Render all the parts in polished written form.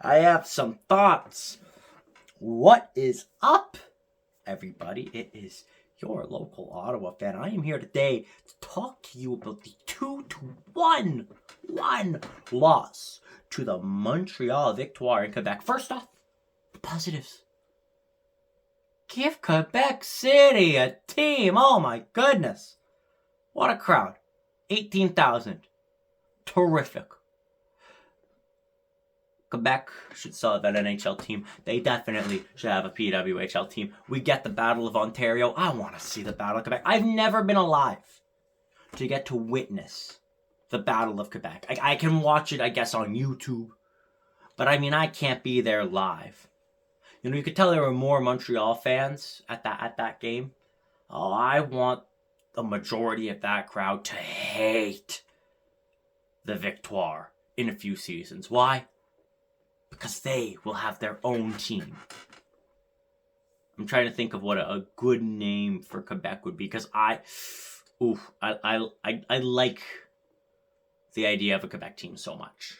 I have some thoughts. What is up, everybody? It is your local Ottawa fan. I am here today to talk to you about the 2-1 loss to the Montreal Victoire in Quebec. First off, the positives. Give Quebec City a team. Oh my goodness. What a crowd. 18,000. Terrific. Quebec should still have an NHL team. They definitely should have a PWHL team. We get the Battle of Ontario. I want to see the Battle of Quebec. I've never been alive to get to witness the Battle of Quebec. I can watch it, I guess, on YouTube. But I mean, I can't be there live. You know, you could tell there were more Montreal fans at that game. Oh, I want the majority of that crowd to hate the Victoire in a few seasons. Why? Because they will have their own team. I'm trying to think of what a good name for Quebec would be, because I like the idea of a Quebec team so much.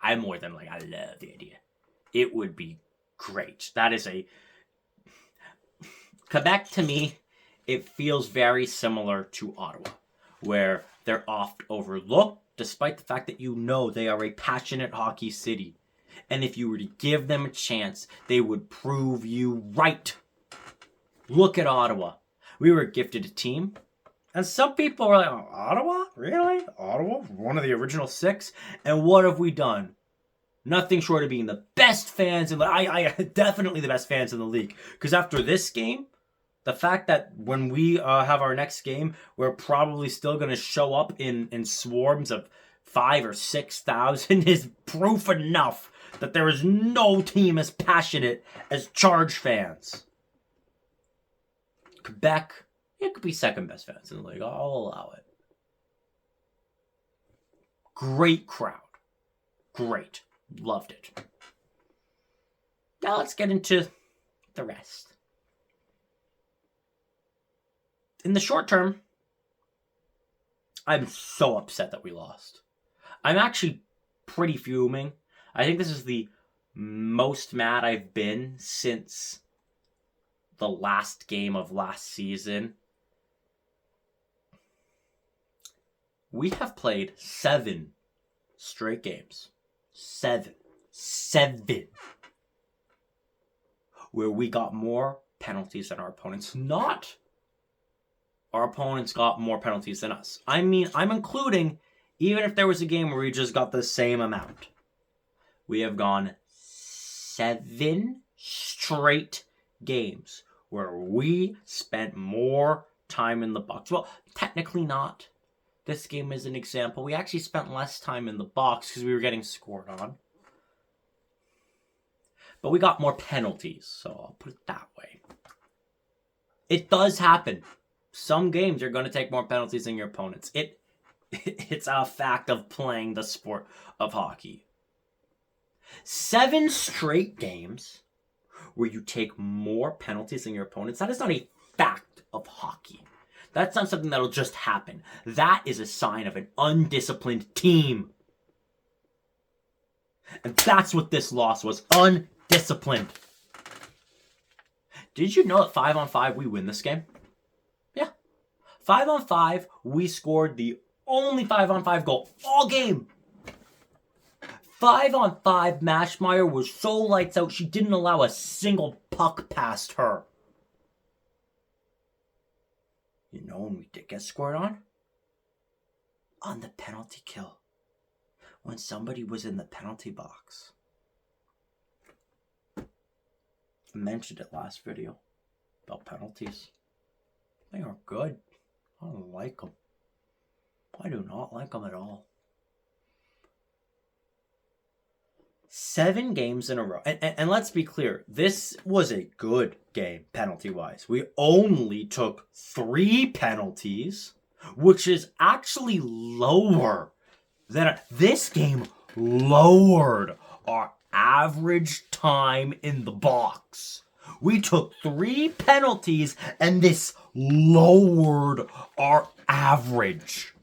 I'm more than like, I love the idea. It would be great. That is Quebec, to me, it feels very similar to Ottawa, where they're oft overlooked, despite the fact that you know they are a passionate hockey city. And if you were to give them a chance, they would prove you right. Look at Ottawa. We were gifted a team. And some people were like, oh, Ottawa? Really? Ottawa? One of the original 6? And what have we done? Nothing short of being the best fans in the... I definitely the best fans in the league. Because after this game, the fact that when we have our next game, we're probably still going to show up in swarms of 5,000 or 6,000 is proof enough that there is no team as passionate as Charge fans. Quebec, it could be second best fans in the league. I'll allow it. Great crowd. Great. Loved it. Now let's get into the rest. In the short term, I'm so upset that we lost. I'm actually pretty fuming. I think this is the most mad I've been since the last game of last season. We have played 7 straight games. 7. Where we got more penalties than our opponents. Not our opponents got more penalties than us. I mean, I'm including even if there was a game where we just got the same amount. We have gone 7 straight games where we spent more time in the box. Well, technically not. This game is an example. We actually spent less time in the box because we were getting scored on. But we got more penalties, so I'll put it that way. It does happen. Some games you're going to take more penalties than your opponents. It's a fact of playing the sport of hockey. 7 straight games where you take more penalties than your opponents. That is not a fact of hockey. That's not something that'll just happen. That is a sign of an undisciplined team. And that's what this loss was. Undisciplined. Did you know that 5-on-5 we win this game? Yeah. 5-on-5 we scored the only 5-on-5 goal all game. 5-on-5 Mashmeyer was so lights out she didn't allow a single puck past her. You know when we did get scored on? On the penalty kill. When somebody was in the penalty box. I mentioned it last video about penalties. They aren't good. I don't like them. I do not like them at all. 7 games in a row. And let's be clear, this was a good game, penalty-wise. We only took 3 penalties, which is actually lower than... This game lowered our average time in the box. We took 3 penalties, and this lowered our average.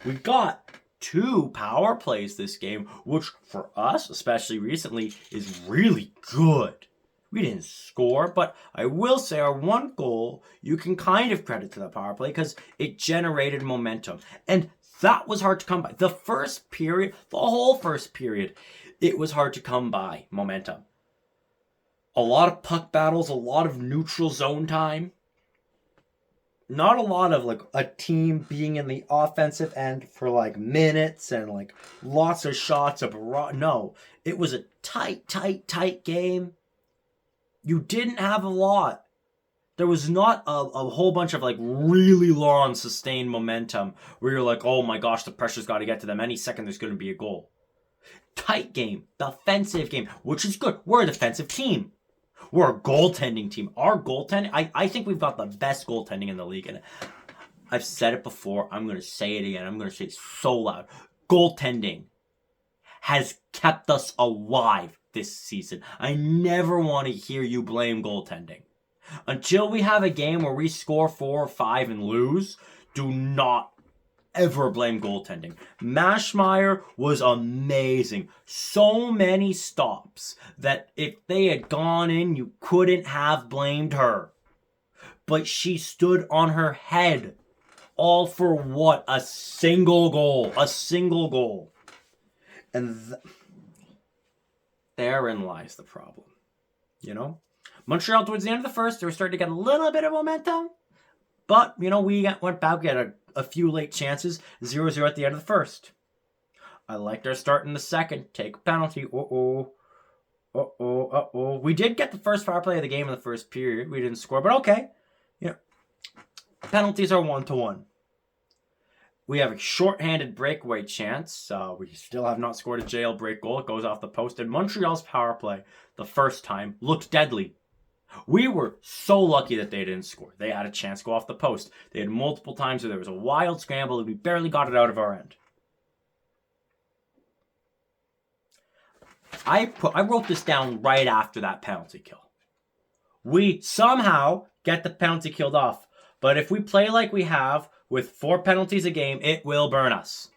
We got 2 power plays this game, which for us, especially recently, is really good. We didn't score, but I will say our 1 goal, you can kind of credit to the power play because it generated momentum. And that was hard to come by. The first period, the whole first period, it was hard to come by momentum. A lot of puck battles, a lot of neutral zone time. Not a lot of like a team being in the offensive end for like minutes and like lots of shots of no. It was a tight game. You didn't have a lot. There was not a whole bunch of like really long sustained momentum where you're like, oh my gosh, the pressure's got to get to them. Any second there's going to be a goal. Tight game, defensive game, which is good. We're a defensive team. We're a goaltending team. Our goaltending, I think we've got the best goaltending in the league. And I've said it before. I'm going to say it again. I'm going to say it so loud. Goaltending has kept us alive this season. I never want to hear you blame goaltending. Until we have a game where we score 4 or 5 and lose, do not ever blame goaltending. Mashmeyer was amazing. So many stops that if they had gone in, you couldn't have blamed her. But she stood on her head. All for what? A single goal. A single goal. And therein lies the problem. You know? Montreal, towards the end of the first, they were starting to get a little bit of momentum. But, you know, we went back. We had a few late chances. 0-0 at the end of the first. I liked our start in the second. Take a penalty. We did get the first power play of the game in the first period. We didn't score, but okay. You know, penalties are 1-1. We have a shorthanded breakaway chance. We still have not scored a jailbreak goal. It goes off the post. And Montreal's power play, the first time, looked deadly. We were so lucky that they didn't score. They had a chance to go off the post. They had multiple times where there was a wild scramble and we barely got it out of our end. I wrote this down right after that penalty kill. We somehow get the penalty killed off. But if we play like we have, with 4 penalties a game, it will burn us.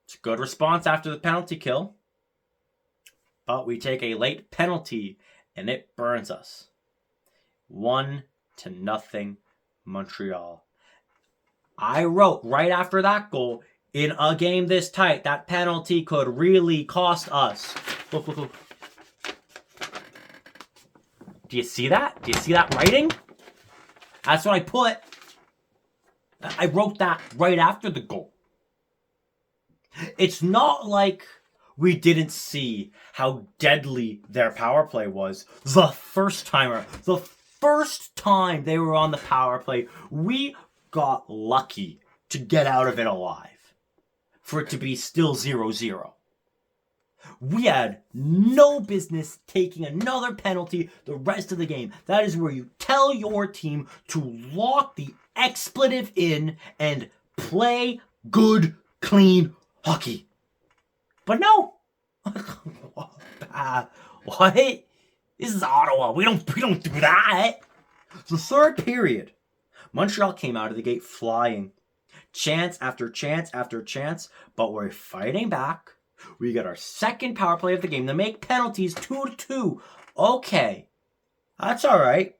It's a good response after the penalty kill. But we take a late penalty and it burns us. 1-0 Montreal. I wrote right after that goal, in a game this tight, that penalty could really cost us. Look. Do you see that? Do you see that writing? That's what I put. I wrote that right after the goal. It's not like we didn't see how deadly their power play was the first time. The first time they were on the power play, we got lucky to get out of it alive. For it to be still 0-0. We had no business taking another penalty the rest of the game. That is where you tell your team to lock the expletive in and play good, clean hockey. But no. What? This is Ottawa. We don't do that. The third period, Montreal came out of the gate flying. Chance after chance after chance, but we're fighting back. We get our second power play of the game to make penalties 2-2. Okay, that's all right.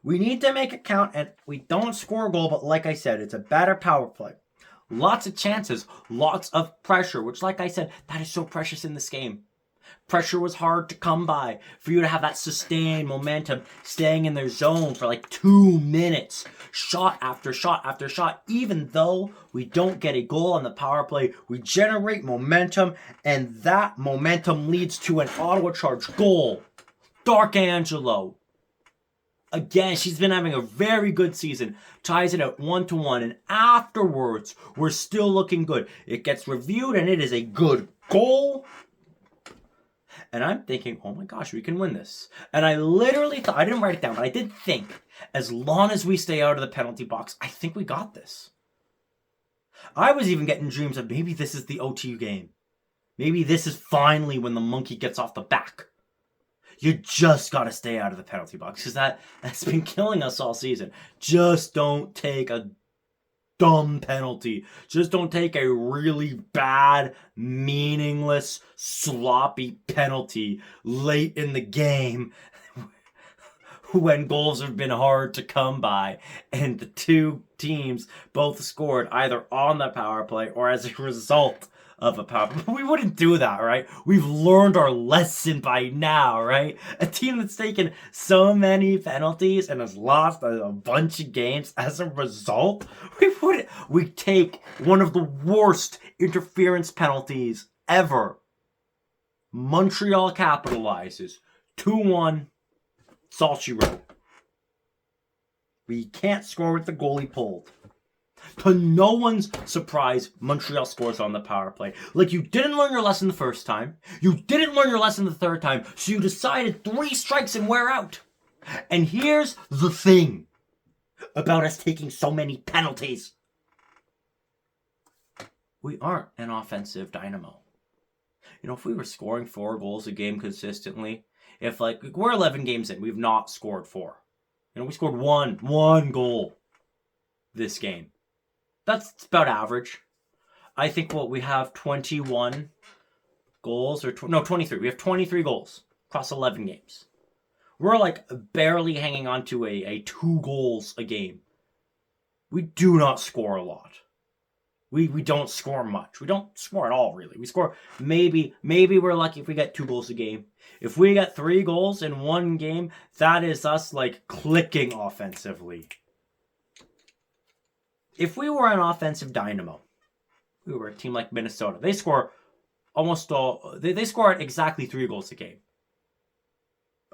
We need to make it count, and we don't score a goal, but like I said, it's a better power play. Lots of chances, lots of pressure, which like I said, that is so precious in this game. Pressure was hard to come by. For you to have that sustained momentum, staying in their zone for like 2 minutes, shot after shot after shot, even though we don't get a goal on the power play, we generate momentum, and that momentum leads to an Ottawa Charge goal. Dark Angelo. Again, she's been having a very good season. Ties it out 1-1, and afterwards, we're still looking good. It gets reviewed, and it is a good goal. And I'm thinking, oh my gosh, we can win this. And I literally thought, I didn't write it down, but I did think, as long as we stay out of the penalty box, I think we got this. I was even getting dreams of maybe this is the OT game. Maybe this is finally when the monkey gets off the back. You just got to stay out of the penalty box because that's been killing us all season. Just don't take a dumb penalty. Just don't take a really bad, meaningless, sloppy penalty late in the game when goals have been hard to come by and the two teams both scored either on the power play or as a result of a power play. We wouldn't do that, right? We've learned our lesson by now, right? A team that's taken so many penalties and has lost a bunch of games as a result, we take one of the worst interference penalties ever. Montreal capitalizes 2-1. That's all she wrote. We can't score with the goalie pulled. To no one's surprise, Montreal scores on the power play. Like, you didn't learn your lesson the first time. You didn't learn your lesson the third time. So you decided 3 strikes and we're out. And here's the thing about us taking so many penalties. We aren't an offensive dynamo. You know, if we were scoring 4 goals a game consistently, if, like, we're 11 games in, we've not scored 4. You know, we scored one goal this game. That's about average. I think we have 21 goals, or 23. We have 23 goals across 11 games. We're, like, barely hanging on to a 2 goals a game. We do not score a lot. We don't score much. We don't score at all, really. We score maybe we're lucky if we get 2 goals a game. If we get 3 goals in one game, that is us, like, clicking offensively. If we were an offensive dynamo, we were a team like Minnesota. They score they score at exactly 3 goals a game.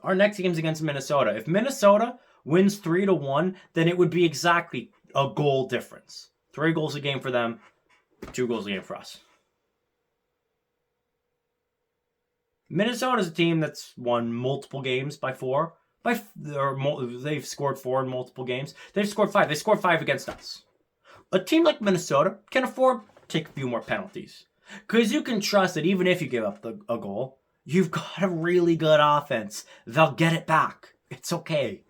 Our next game's against Minnesota. If Minnesota wins 3-1, then it would be exactly a goal difference. 3 goals a game for them, 2 goals a game for us. Minnesota's a team that's won multiple games by 4. They've scored 4 in multiple games. They've scored 5. They scored 5 against us. A team like Minnesota can afford to take a few more penalties. Because you can trust that even if you give up a goal, you've got a really good offense. They'll get it back. It's okay.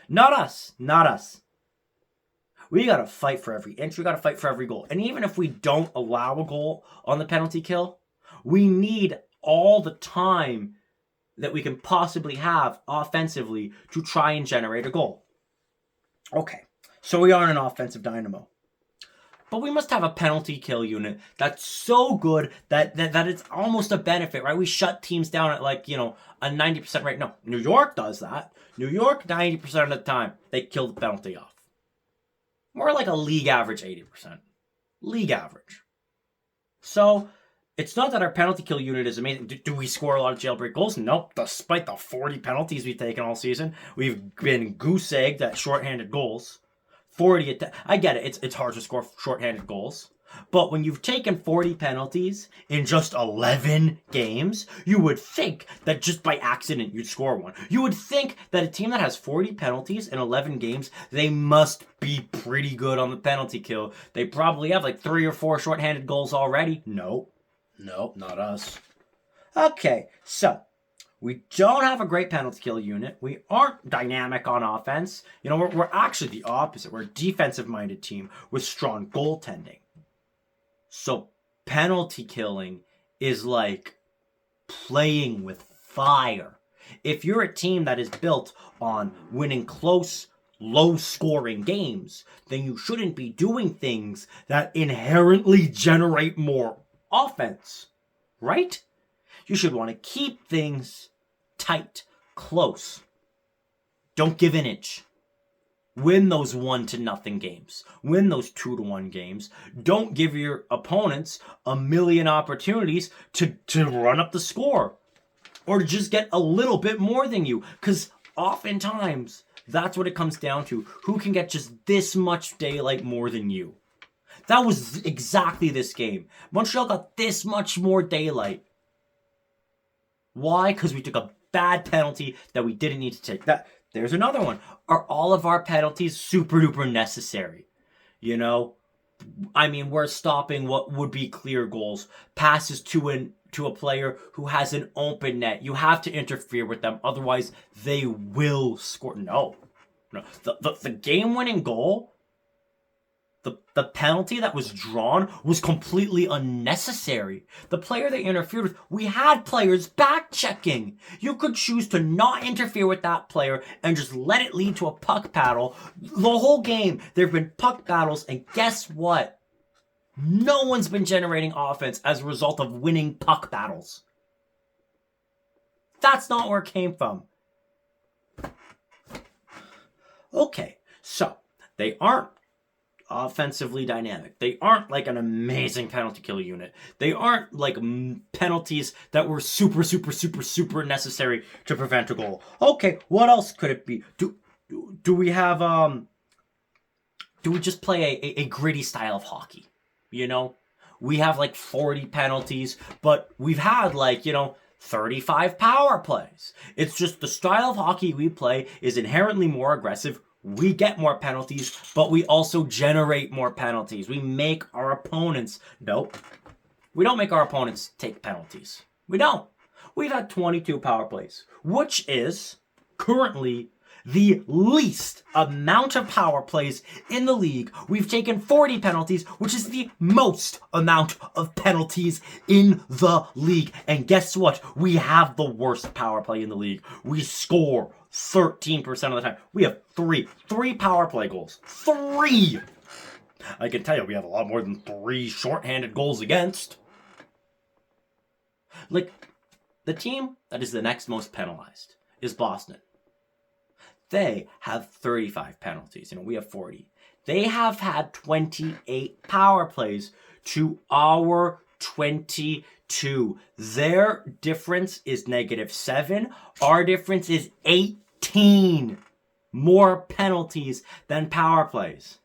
Not us. We got to fight for every inch. We got to fight for every goal. And even if we don't allow a goal on the penalty kill, we need all the time that we can possibly have offensively to try and generate a goal. Okay, so we are an offensive dynamo. But we must have a penalty kill unit that's so good that it's almost a benefit, right? We shut teams down at, like, you know, a 90% rate. No, New York does that. New York, 90% of the time, they kill the penalty off. We're like a league average 80%. League average. So, it's not that our penalty kill unit is amazing. Do we score a lot of jailbreak goals? Nope. Despite the 40 penalties we've taken all season, we've been goose-egged at shorthanded goals. 40 I get it. It's hard to score shorthanded goals. But when you've taken 40 penalties in just 11 games, you would think that just by accident you'd score one. You would think that a team that has 40 penalties in 11 games, they must be pretty good on the penalty kill. They probably have like 3 or 4 shorthanded goals already. Nope, not us. Okay, so we don't have a great penalty kill unit. We aren't dynamic on offense. You know, we're actually the opposite. We're a defensive-minded team with strong goaltending. So penalty killing is like playing with fire. If you're a team that is built on winning close, low-scoring games, then you shouldn't be doing things that inherently generate more offense, right? You should want to keep things tight, close. Don't give an inch. Win those 1-0 games. Win those 2-1 games. Don't give your opponents a million opportunities to run up the score. Or to just get a little bit more than you. Because oftentimes, that's what it comes down to. Who can get just this much daylight more than you? That was exactly this game. Montreal got this much more daylight. Why? Because we took a bad penalty that we didn't need to take. There's another one. Are all of our penalties super duper necessary? You know? I mean, we're stopping what would be clear goals. Passes to a player who has an open net. You have to interfere with them. Otherwise, they will score. No. The game-winning goal The penalty that was drawn was completely unnecessary. The player that interfered with, we had players back checking. You could choose to not interfere with that player and just let it lead to a puck battle. The whole game, there have been puck battles, and guess what? No one's been generating offense as a result of winning puck battles. That's not where it came from. Okay, so they aren't offensively dynamic. They aren't like an amazing penalty kill unit. They aren't like penalties that were super necessary to prevent a goal. Okay, what else could it be? Do we have do we just play a gritty style of hockey? You know, we have like 40 penalties, but we've had like, 35 power plays. It's just the style of hockey we play is inherently more aggressive. We get more penalties, but we also generate more penalties. We make our opponents... Nope. We don't make our opponents take penalties. We don't. We've had 22 power plays, which is currently the least amount of power plays in the league. We've taken 40 penalties, which is the most amount of penalties in the league. And guess what? We have the worst power play in the league. We score 13% of the time. We have three power play goals. 3! I can tell you we have a lot more than 3 shorthanded goals against. Like, the team that is the next most penalized is Boston. They have 35 penalties. We have 40. They have had 28 power plays to our 22. Their difference is -7. Our difference is 18 more penalties than power plays.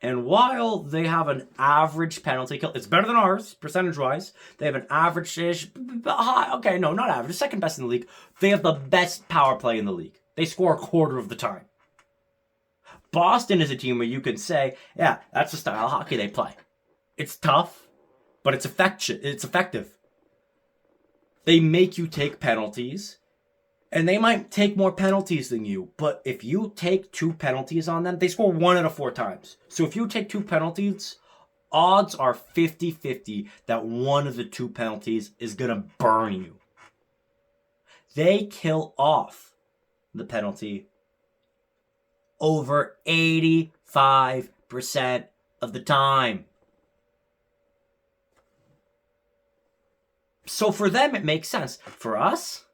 And while they have an average penalty kill, it's better than ours, percentage-wise. They have an average-ish, okay, no, not average, second best in the league. They have the best power play in the league. They score a quarter of the time. Boston is a team where you can say, yeah, that's the style of hockey they play. It's tough, but it's effective. They make you take penalties, and they might take more penalties than you, but if you take 2 penalties on them, they score 1 out of 4 times. So if you take 2 penalties, odds are 50-50 that one of the 2 penalties is going to burn you. They kill off the penalty over 85% of the time. So for them, it makes sense. For us,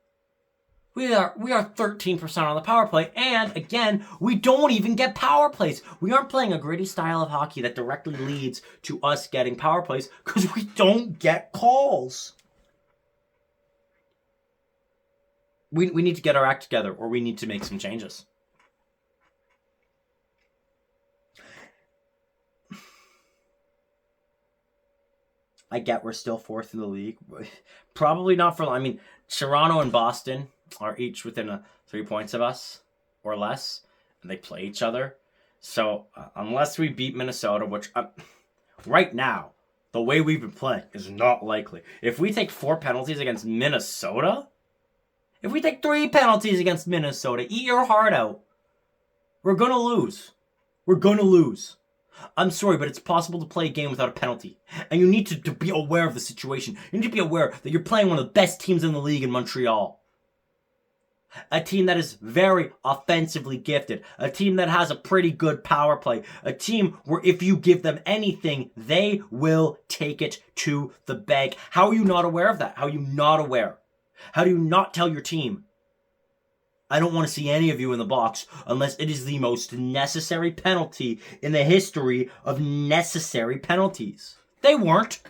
we are 13% on the power play, and again, we don't even get power plays. We aren't playing a gritty style of hockey that directly leads to us getting power plays because we don't get calls. We need to get our act together, or we need to make some changes. I get we're still 4th in the league. Probably not for... Toronto and Boston are each within 3 points of us, or less, and they play each other. So, unless we beat Minnesota, which... right now, the way we've been playing is not likely. If we take 4 penalties against Minnesota... If we take 3 penalties against Minnesota, eat your heart out. We're going to lose. We're going to lose. I'm sorry, but it's possible to play a game without a penalty. And you need to be aware of the situation. You need to be aware that you're playing one of the best teams in the league in Montreal. A team that is very offensively gifted. A team that has a pretty good power play. A team where if you give them anything, they will take it to the bank. How are you not aware of that? How are you not aware? How do you not tell your team, I don't want to see any of you in the box unless it is the most necessary penalty in the history of necessary penalties? They weren't.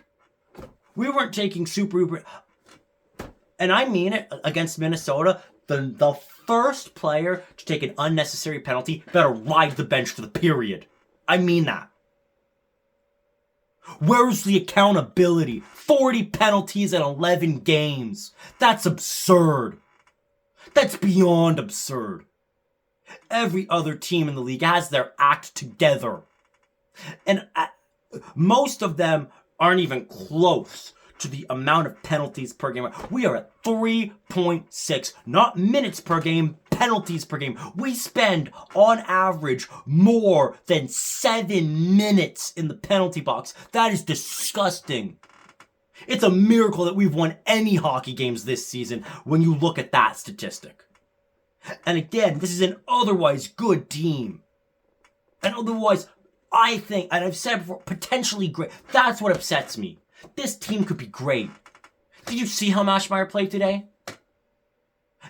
We weren't taking super... And I mean it, against Minnesota, the first player to take an unnecessary penalty better ride the bench for the period. I mean that. Where's the accountability? 40 penalties in 11 games. That's absurd. That's beyond absurd. Every other team in the league has their act together. And most of them aren't even close to the amount of penalties per game. We are at 3.6, not minutes per game, penalties per game. We spend, on average, more than 7 minutes in the penalty box. That is disgusting. It's a miracle that we've won any hockey games this season when you look at that statistic. And again, this is an otherwise good team. And otherwise, I think, and I've said before, potentially great. That's what upsets me. This team could be great. Did you see how Maschmeyer played today?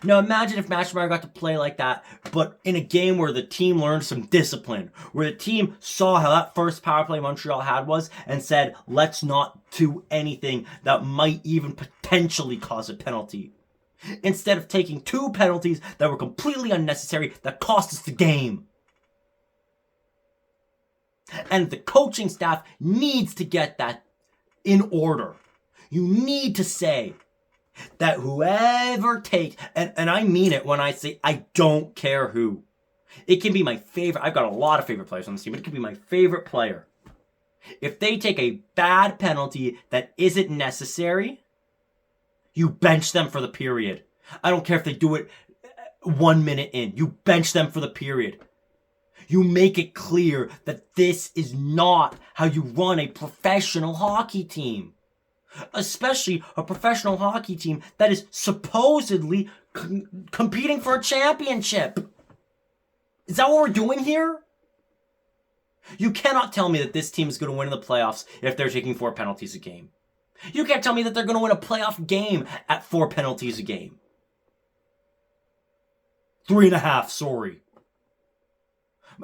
Now imagine if Maschmeyer got to play like that, but in a game where the team learned some discipline, where the team saw how that first power play Montreal had was, and said, let's not do anything that might even potentially cause a penalty. Instead of taking 2 penalties that were completely unnecessary that cost us the game. And the coaching staff needs to get that in order. You need to say that whoever takes, and I mean it when I say I don't care who. It can be my favorite. I've got a lot of favorite players on this team, but it can be my favorite player. If they take a bad penalty that isn't necessary, you bench them for the period. I don't care if they do it 1 minute in. You bench them for the period. You make it clear that this is not how you run a professional hockey team. Especially a professional hockey team that is supposedly competing for a championship. Is that what we're doing here? You cannot tell me that this team is going to win in the playoffs if they're taking 4 penalties a game. You can't tell me that they're going to win a playoff game at 4 penalties a game. 3.5, sorry.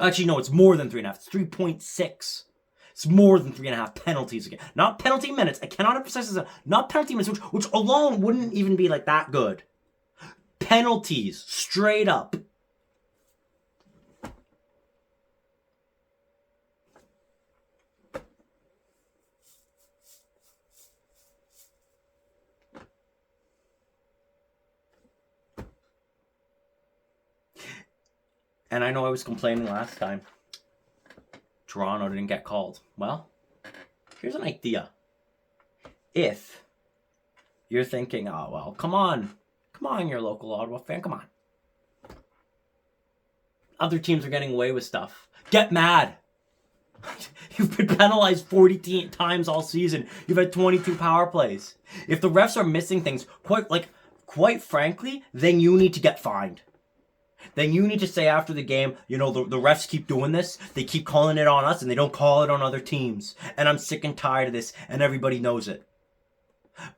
Actually, no, it's more than 3.5. It's 3.6. It's more than 3.5 penalties a game. Not penalty minutes. I cannot emphasize this. Not penalty minutes, which alone wouldn't even be like that good. Penalties, straight up. And I know I was complaining last time. Toronto didn't get called. Well, here's an idea. If you're thinking, oh, well, come on, your local Ottawa fan, come on. Other teams are getting away with stuff. Get mad. You've been penalized 40 times all season. You've had 22 power plays. If the refs are missing things, quite frankly, then you need to get fined. Then you need to say after the game, the refs keep doing this. They keep calling it on us and they don't call it on other teams. And I'm sick and tired of this and everybody knows it.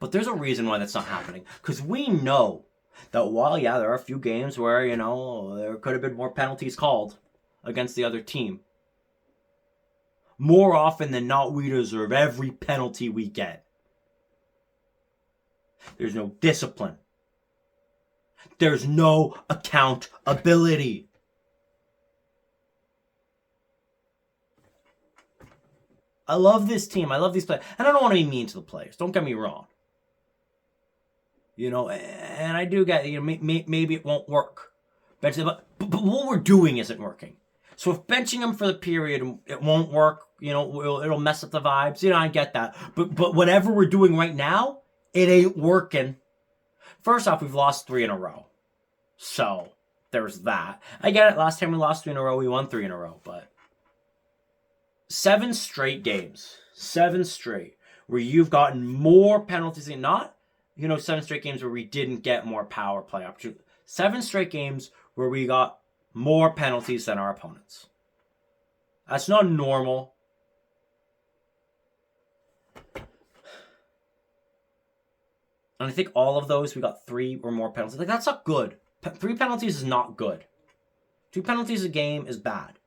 But there's a reason why that's not happening. Because we know that while, yeah, there are a few games where, there could have been more penalties called against the other team. More often than not, we deserve every penalty we get. There's no discipline. There's no accountability. I love this team. I love these players. And I don't want to be mean to the players. Don't get me wrong. And I do get, maybe it won't work. But what we're doing isn't working. So if benching them for the period, it won't work. It'll mess up the vibes. I get that. But whatever we're doing right now, it ain't working. First off, we've lost 3 in a row. So, there's that. I get it. Last time we lost 3 in a row, we won 3 in a row. But 7 straight games. 7 straight. Where you've gotten more penalties than not. 7 straight games where we didn't get more power play opportunities. 7 straight games where we got more penalties than our opponents. That's not normal. And I think all of those, we got 3 or more penalties. That's not good. 3 penalties is not good. 2 penalties a game is bad.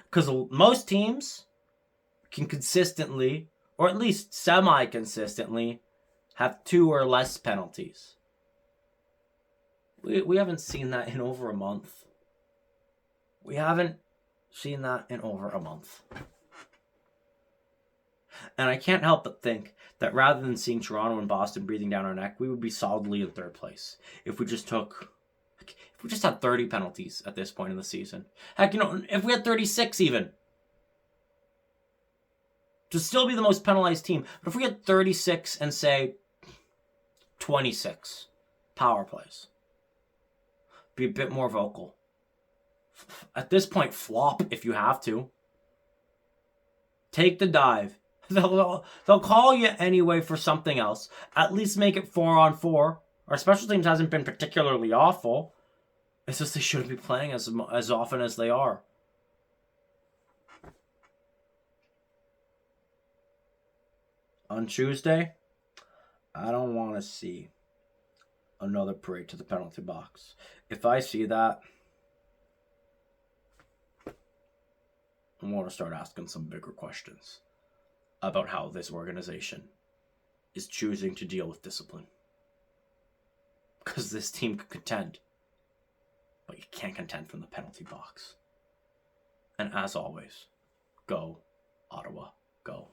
Because most teams can consistently, or at least semi-consistently, have 2 or less penalties. We haven't seen that in over a month. We haven't seen that in over a month. And I can't help but think that rather than seeing Toronto and Boston breathing down our neck, we would be solidly in 3rd place if we just had 30 penalties at this point in the season. Heck, if we had 36 even. To still be the most penalized team. But if we had 36 and say 26 power plays. Be a bit more vocal. At this point, flop if you have to. Take the dive. They'll call you anyway for something else. At least make it 4-on-4. Our special teams hasn't been particularly awful. It's just they shouldn't be playing as often as they are. On Tuesday, I don't want to see another parade to the penalty box. If I see that, I want to start asking some bigger questions about how this organization is choosing to deal with discipline. Because this team could contend, but you can't contend from the penalty box. And as always, go, Ottawa, go.